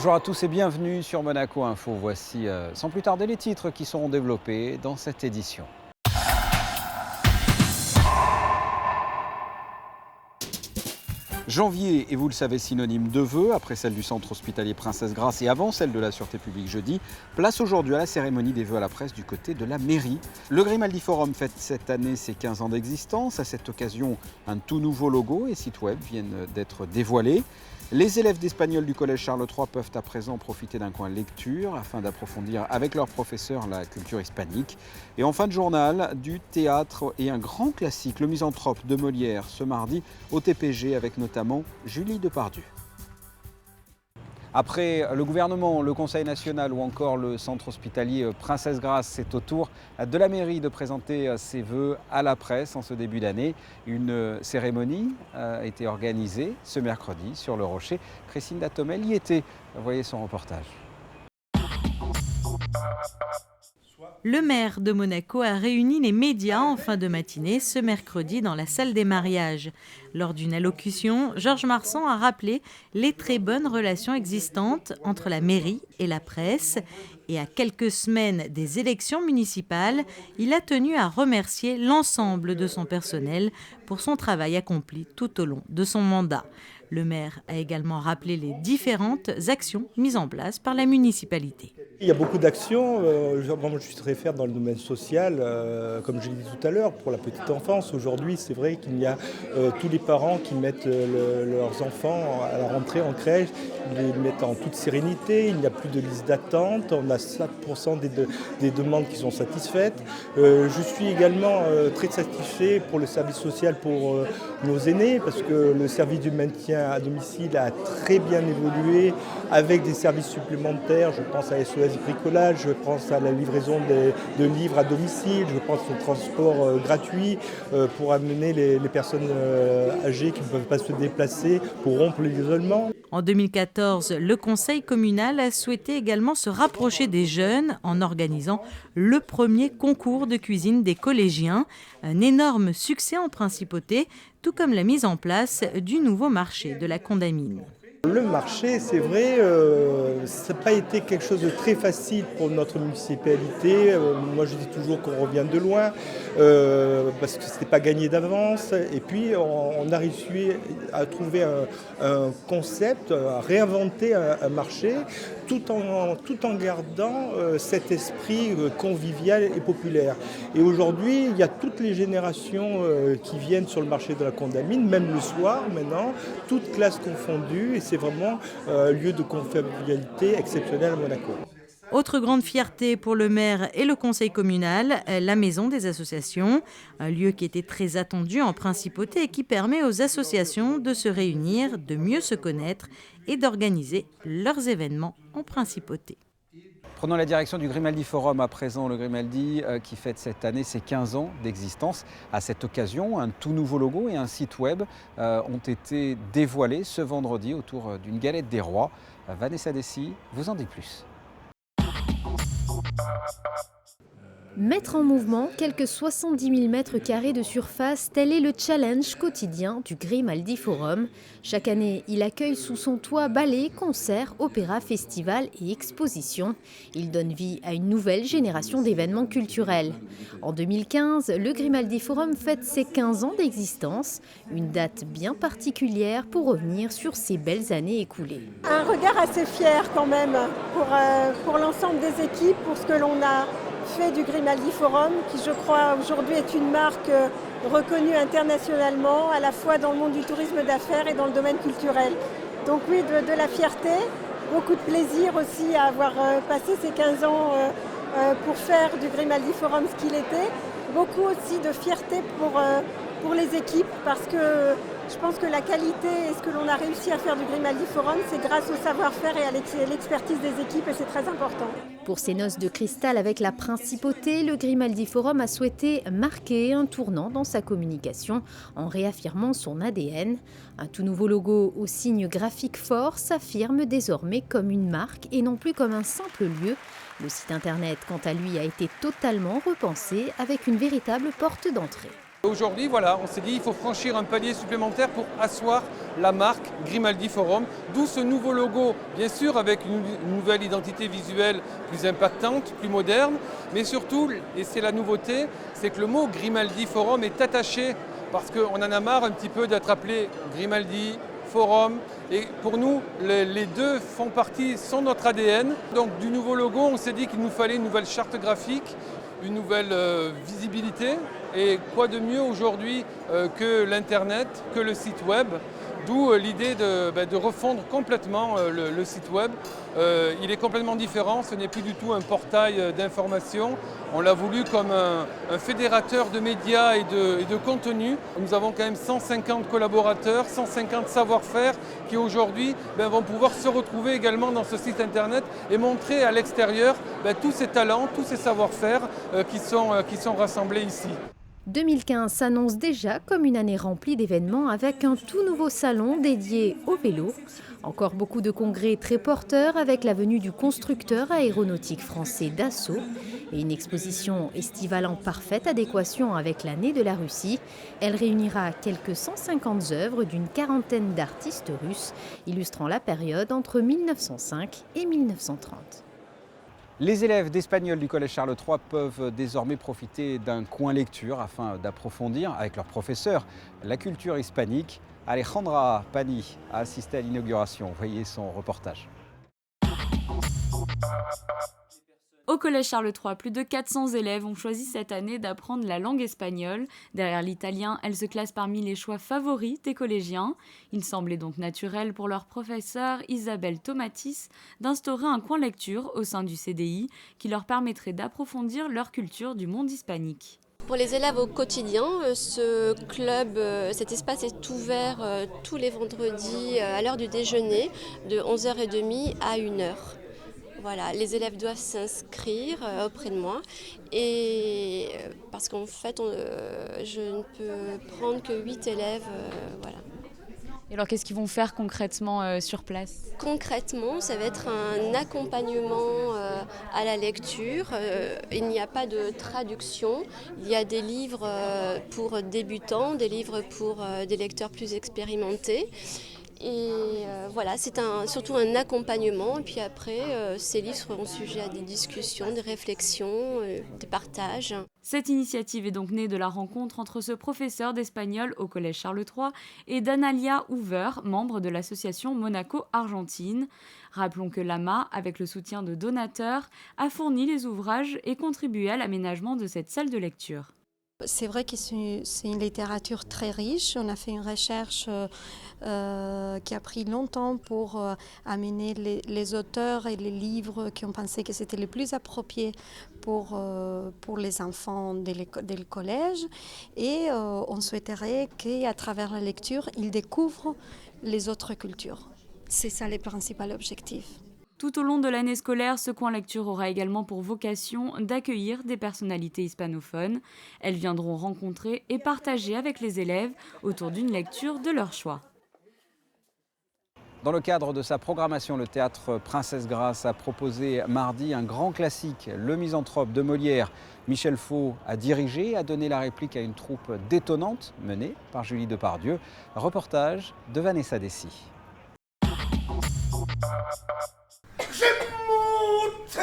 Bonjour à tous et bienvenue sur Monaco Info. Voici sans plus tarder les titres qui seront développés dans cette édition. Janvier est, vous le savez, synonyme de vœux, après celle du centre hospitalier Princesse Grasse et avant celle de la Sûreté publique jeudi. Place aujourd'hui à la cérémonie des vœux à la presse du côté de la mairie. Le Grimaldi Forum fête cette année ses 15 ans d'existence. À cette occasion, un tout nouveau logo et site web viennent d'être dévoilés. Les élèves d'espagnol du collège Charles III peuvent à présent profiter d'un coin lecture afin d'approfondir avec leurs professeurs la culture hispanique. Et en fin de journal, du théâtre et un grand classique, Le Misanthrope de Molière, ce mardi au TPG avec notamment Julie Depardieu. Après le gouvernement, le Conseil national ou encore le centre hospitalier Princesse Grasse, c'est au tour de la mairie de présenter ses vœux à la presse en ce début d'année. Une cérémonie a été organisée ce mercredi sur le Rocher. Christine Datomel y était. Voyez son reportage. Le maire de Monaco a réuni les médias en fin de matinée ce mercredi dans la salle des mariages. Lors d'une allocution, Georges Marsan a rappelé les très bonnes relations existantes entre la mairie et la presse. Et à quelques semaines des élections municipales, il a tenu à remercier l'ensemble de son personnel pour son travail accompli tout au long de son mandat. Le maire a également rappelé les différentes actions mises en place par la municipalité. Il y a beaucoup d'actions. Moi, je suis très fier dans le domaine social, comme je l'ai dit tout à l'heure, pour la petite enfance. Aujourd'hui, c'est vrai qu'il y a tous les parents qui mettent leurs enfants à la rentrée en crèche, ils les mettent en toute sérénité. Il n'y a plus de liste d'attente. On a 5% des demandes qui sont satisfaites. Je suis également très satisfait pour le service social pour nos aînés, parce que le service du maintien à domicile a très bien évolué avec des services supplémentaires. Je pense à SOS Bricolage, je pense à la livraison de livres à domicile, je pense au transport gratuit pour amener les personnes âgées qui ne peuvent pas se déplacer pour rompre l'isolement. En 2014, le conseil communal a souhaité également se rapprocher des jeunes en organisant le premier concours de cuisine des collégiens. Un énorme succès en principauté, tout comme la mise en place du nouveau marché de la Condamine. Le marché, c'est vrai, ça n'a pas été quelque chose de très facile pour notre municipalité. Moi, je dis toujours qu'on revient de loin, parce que ce n'était pas gagné d'avance. Et puis, on a réussi à trouver un concept, à réinventer un marché, tout en gardant cet esprit convivial et populaire. Et aujourd'hui, il y a toutes les générations qui viennent sur le marché de la Condamine, même le soir maintenant, toutes classes confondues. Et c'est vraiment un lieu de convivialité exceptionnel à Monaco. Autre grande fierté pour le maire et le conseil communal, la maison des associations, un lieu qui était très attendu en principauté et qui permet aux associations de se réunir, de mieux se connaître et d'organiser leurs événements en principauté. Prenons la direction du Grimaldi Forum à présent, le Grimaldi qui fête cette année ses 15 ans d'existence. À cette occasion, un tout nouveau logo et un site web ont été dévoilés ce vendredi autour d'une galette des rois. Vanessa Dessy vous en dit plus. Mettre en mouvement quelques 70 000 m² de surface, tel est le challenge quotidien du Grimaldi Forum. Chaque année, il accueille sous son toit ballets, concerts, opéras, festivals et expositions. Il donne vie à une nouvelle génération d'événements culturels. En 2015, le Grimaldi Forum fête ses 15 ans d'existence, une date bien particulière pour revenir sur ces belles années écoulées. Un regard assez fier quand même pour l'ensemble des équipes, pour ce que l'on a fait du Grimaldi Forum, qui je crois aujourd'hui est une marque reconnue internationalement, à la fois dans le monde du tourisme d'affaires et dans le domaine culturel. Donc oui, de la fierté, beaucoup de plaisir aussi à avoir passé ces 15 ans pour faire du Grimaldi Forum ce qu'il était. Beaucoup aussi de fierté pour les équipes, parce que je pense que la qualité et ce que l'on a réussi à faire du Grimaldi Forum, c'est grâce au savoir-faire et à l'expertise des équipes, et c'est très important. Pour ses noces de cristal avec la principauté, le Grimaldi Forum a souhaité marquer un tournant dans sa communication en réaffirmant son ADN. Un tout nouveau logo au signe graphique fort s'affirme désormais comme une marque et non plus comme un simple lieu. Le site internet, quant à lui, a été totalement repensé avec une véritable porte d'entrée. Aujourd'hui, voilà, on s'est dit qu'il faut franchir un palier supplémentaire pour asseoir la marque Grimaldi Forum, d'où ce nouveau logo, bien sûr avec une nouvelle identité visuelle plus impactante, plus moderne, mais surtout, et c'est la nouveauté, c'est que le mot Grimaldi Forum est attaché, parce qu'on en a marre un petit peu d'être appelé Grimaldi Forum, et pour nous, les deux font partie, sont notre ADN. Donc du nouveau logo, on s'est dit qu'il nous fallait une nouvelle charte graphique, une nouvelle visibilité, et quoi de mieux aujourd'hui que l'Internet, que le site web, d'où l'idée de refondre complètement le site web. Il est complètement différent, ce n'est plus du tout un portail d'information, on l'a voulu comme un fédérateur de médias et de contenus. Nous avons quand même 150 collaborateurs, 150 savoir-faire qui aujourd'hui vont pouvoir se retrouver également dans ce site internet et montrer à l'extérieur tous ces talents, tous ces savoir-faire qui sont rassemblés ici. 2015 s'annonce déjà comme une année remplie d'événements avec un tout nouveau salon dédié au vélo. Encore beaucoup de congrès très porteurs avec la venue du constructeur aéronautique français Dassault et une exposition estivale en parfaite adéquation avec l'année de la Russie. Elle réunira quelques 150 œuvres d'une quarantaine d'artistes russes illustrant la période entre 1905 et 1930. Les élèves d'espagnol du Collège Charles III peuvent désormais profiter d'un coin lecture afin d'approfondir avec leur professeur la culture hispanique. Alejandra Pani a assisté à l'inauguration. Voyez son reportage. Au Collège Charles III, plus de 400 élèves ont choisi cette année d'apprendre la langue espagnole. Derrière l'italien, elle se classe parmi les choix favoris des collégiens. Il semblait donc naturel pour leur professeure Isabelle Tomatis d'instaurer un coin lecture au sein du CDI qui leur permettrait d'approfondir leur culture du monde hispanique. Pour les élèves au quotidien, ce club, cet espace est ouvert tous les vendredis à l'heure du déjeuner de 11h30 à 1h. Voilà, les élèves doivent s'inscrire auprès de moi et parce qu'en fait, je ne peux prendre que 8 élèves. Voilà. Et alors qu'est-ce qu'ils vont faire concrètement sur place ? Concrètement, ça va être un accompagnement à la lecture. Il n'y a pas de traduction. Il y a des livres pour débutants, des livres pour des lecteurs plus expérimentés. Et voilà, c'est surtout un accompagnement. Et puis après, ces livres seront sujets à des discussions, des réflexions, des partages. Cette initiative est donc née de la rencontre entre ce professeur d'espagnol au Collège Charles III et d'Analia Hoover, membre de l'association Monaco-Argentine. Rappelons que l'AMA, avec le soutien de donateurs, a fourni les ouvrages et contribué à l'aménagement de cette salle de lecture. C'est vrai que c'est une littérature très riche. On a fait une recherche qui a pris longtemps pour amener les auteurs et les livres qui ont pensé que c'était les plus appropriés pour les enfants du collège. Et on souhaiterait qu'à travers la lecture, ils découvrent les autres cultures. C'est ça le principal objectif. Tout au long de l'année scolaire, ce coin lecture aura également pour vocation d'accueillir des personnalités hispanophones. Elles viendront rencontrer et partager avec les élèves autour d'une lecture de leur choix. Dans le cadre de sa programmation, le théâtre Princesse Grace a proposé mardi un grand classique, Le Misanthrope de Molière. Michel Faux a dirigé et a donné la réplique à une troupe détonnante menée par Julie Depardieu. Reportage de Vanessa Dessy. J'ai monté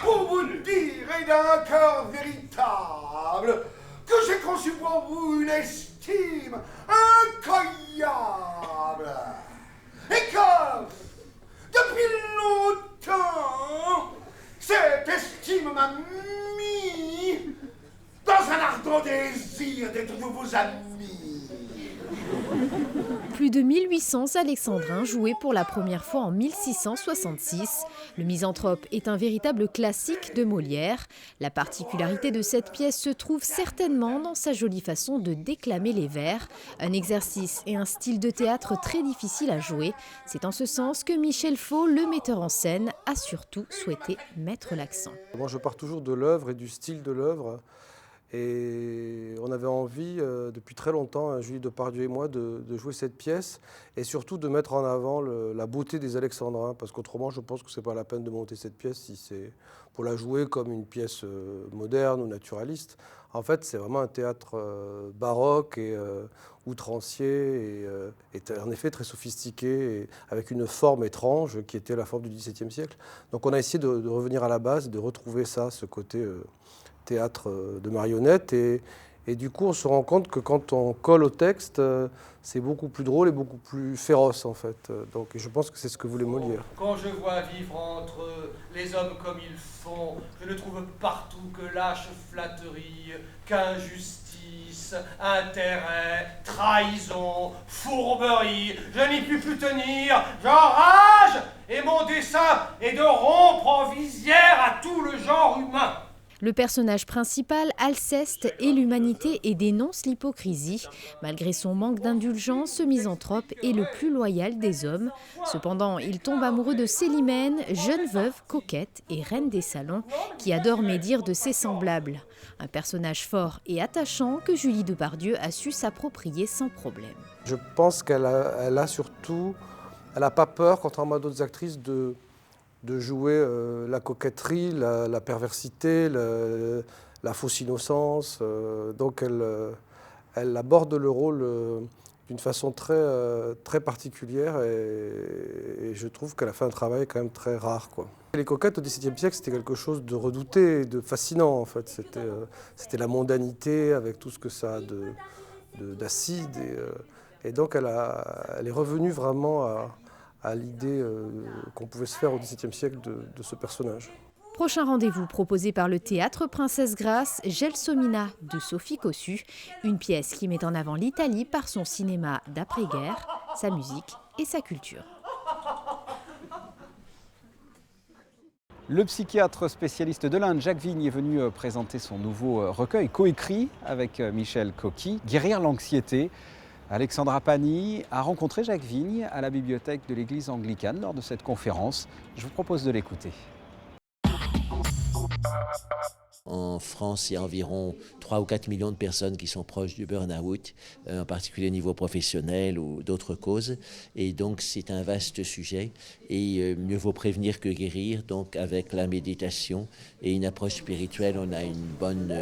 pour vous dire et d'un cœur véritable que j'ai conçu pour vous une estime incroyable et que depuis longtemps cette estime m'a mis dans un ardent désir d'être de vos amis. Plus de 1800 alexandrins joués pour la première fois en 1666. Le Misanthrope est un véritable classique de Molière. La particularité de cette pièce se trouve certainement dans sa jolie façon de déclamer les vers. Un exercice et un style de théâtre très difficile à jouer. C'est en ce sens que Michel Faux, le metteur en scène, a surtout souhaité mettre l'accent. Moi, je pars toujours de l'œuvre et du style de l'œuvre. Et on avait envie, depuis très longtemps, Julie Depardieu et moi, de jouer cette pièce et surtout de mettre en avant la beauté des Alexandrins, parce qu'autrement, je pense que ce n'est pas la peine de monter cette pièce si c'est pour la jouer comme une pièce moderne ou naturaliste. En fait, c'est vraiment un théâtre baroque et outrancier et en effet très sophistiqué, et avec une forme étrange qui était la forme du XVIIe siècle. Donc on a essayé de revenir à la base, de retrouver ça, ce côté théâtre de marionnettes. Et du coup, on se rend compte que quand on colle au texte, c'est beaucoup plus drôle et beaucoup plus féroce, en fait. Donc, je pense que c'est ce que voulait Molière. Quand je vois vivre entre les hommes comme ils font, je ne trouve partout que lâche flatterie, qu'injustice, intérêt, trahison, fourberie. Je n'y puis plus tenir, j'enrage, et mon dessein est de rompre en visière à tout le genre humain. Le personnage principal, Alceste, est l'humanité et dénonce l'hypocrisie. Malgré son manque d'indulgence, ce misanthrope est le plus loyal des hommes. Cependant, il tombe amoureux de Célimène, jeune veuve, coquette et reine des salons, qui adore médire de ses semblables. Un personnage fort et attachant que Julie Depardieu a su s'approprier sans problème. Je pense qu'elle a surtout, elle n'a pas peur, contrairement à d'autres actrices, de jouer la coquetterie, la perversité, la fausse innocence. Donc elle aborde le rôle d'une façon très particulière et je trouve qu'elle a fait un travail quand même très rare, quoi. Les coquettes au XVIIe siècle, c'était quelque chose de redouté, de fascinant en fait. C'était la mondanité avec tout ce que ça a d'acide. Et donc elle est revenue vraiment à l'idée qu'on pouvait se faire au XVIIe siècle de ce personnage. Prochain rendez-vous proposé par le théâtre Princesse Grace, Gelsomina de Sophie Cossu, une pièce qui met en avant l'Italie par son cinéma d'après-guerre, sa musique et sa culture. Le psychiatre spécialiste de l'Inde, Jacques Vigne, est venu présenter son nouveau recueil coécrit avec Michel Coqui, Guérir l'anxiété. Alexandra Pani a rencontré Jacques Vigne à la bibliothèque de l'église anglicane lors de cette conférence. Je vous propose de l'écouter. En France, il y a environ 3 ou 4 millions de personnes qui sont proches du burn-out, en particulier au niveau professionnel ou d'autres causes. Et donc, c'est un vaste sujet. Et mieux vaut prévenir que guérir. Donc, avec la méditation et une approche spirituelle, on a une bonne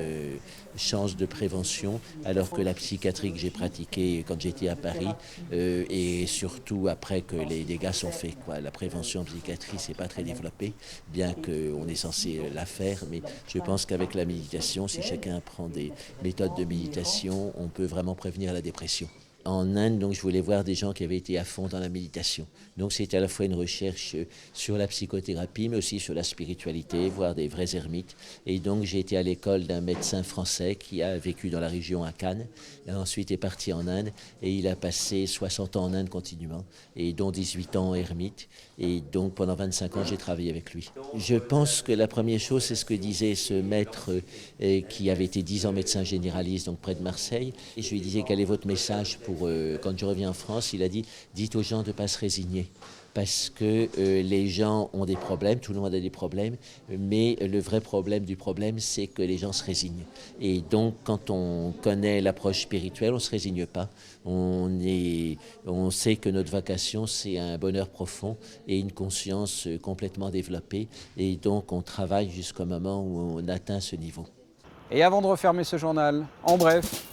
chance de prévention. Alors que la psychiatrie que j'ai pratiquée quand j'étais à Paris, et surtout après que les dégâts sont faits, quoi. La prévention en psychiatrie, c'est pas très développé, bien qu'on est censé la faire. Mais je pense qu'avec la méditation, si chacun prend des méthodes de méditation, on peut vraiment prévenir la dépression. En Inde, donc, je voulais voir des gens qui avaient été à fond dans la méditation. Donc c'était à la fois une recherche sur la psychothérapie, mais aussi sur la spiritualité, voir des vrais ermites. Et donc j'ai été à l'école d'un médecin français qui a vécu dans la région à Cannes, et ensuite est parti en Inde, et il a passé 60 ans en Inde continuellement, et dont 18 ans ermite. Et donc pendant 25 ans, j'ai travaillé avec lui. Je pense que la première chose, c'est ce que disait ce maître qui avait été 10 ans médecin généraliste, donc près de Marseille. Et je lui disais, quel est votre message pour quand je reviens en France? Il a dit, dites aux gens de ne pas se résigner. Parce que les gens ont des problèmes, tout le monde a des problèmes, mais le vrai problème du problème, c'est que les gens se résignent. Et donc, quand on connaît l'approche spirituelle, on ne se résigne pas. On sait que notre vocation, c'est un bonheur profond et une conscience complètement développée. Et donc, on travaille jusqu'au moment où on atteint ce niveau. Et avant de refermer ce journal, en bref,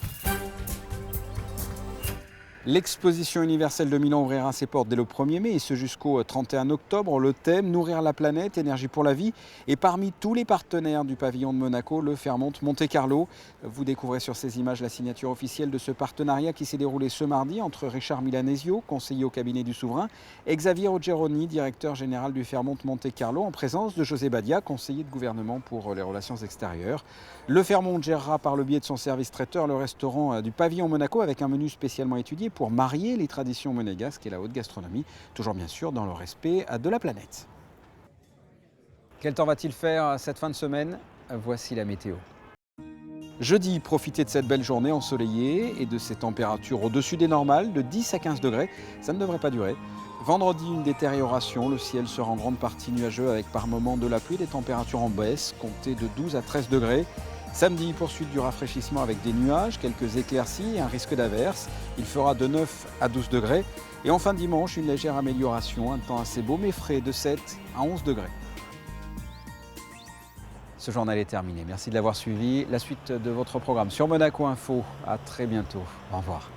l'exposition universelle de Milan ouvrira ses portes dès le 1er mai et ce jusqu'au 31 octobre. Le thème, nourrir la planète, énergie pour la vie. Et parmi tous les partenaires du pavillon de Monaco, le Fairmont Monte-Carlo. Vous découvrez sur ces images la signature officielle de ce partenariat qui s'est déroulé ce mardi entre Richard Milanesio, conseiller au cabinet du souverain, et Xavier Oggeroni, directeur général du Fairmont Monte-Carlo, en présence de José Badia, conseiller de gouvernement pour les relations extérieures. Le Fairmont gérera par le biais de son service traiteur le restaurant du pavillon Monaco avec un menu spécialement étudié pour marier les traditions monégasques et la haute gastronomie, toujours bien sûr dans le respect de la planète. Quel temps va-t-il faire cette fin de semaine? Voici la météo. Jeudi, profitez de cette belle journée ensoleillée et de ces températures au-dessus des normales, de 10 à 15 degrés. Ça ne devrait pas durer. Vendredi, une détérioration. Le ciel sera en grande partie nuageux avec par moments de la pluie, des températures en baisse, comptez de 12 à 13 degrés. Samedi, poursuite du rafraîchissement avec des nuages, quelques éclaircies et un risque d'averse. Il fera de 9 à 12 degrés. Et enfin dimanche, une légère amélioration, un temps assez beau mais frais de 7 à 11 degrés. Ce journal est terminé. Merci de l'avoir suivi. La suite de votre programme sur Monaco Info. À très bientôt. Au revoir.